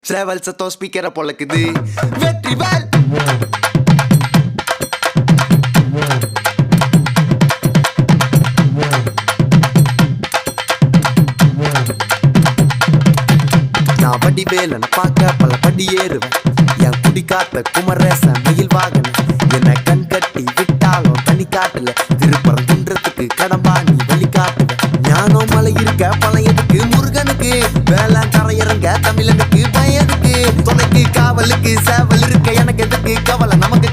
சேவல் சத்தம் ஸ்பீக்கரை பொழக்குது. வெற்றிவேல் நான் வடிவேலனை பார்க்க பல படி ஏறுவேன். என் குடி காத்த குமரேசன் மயில் வாகன என்னை கண் கட்டி விட்டாலும் தனி காட்டுல திருப்பரங்குன்றத்துக்கு கடம்பா நீ வழி காட்டுவேன். ஞானம் மலை இருக்க பழையதுக்கு முருகனுக்கு வேலை கரையிறங்க தமிழனுக்கு பயனுக்கு துணைக்கு காவலுக்கு சேவல் இருக்க எனக்கு எதுக்கு கவலை நமக்கு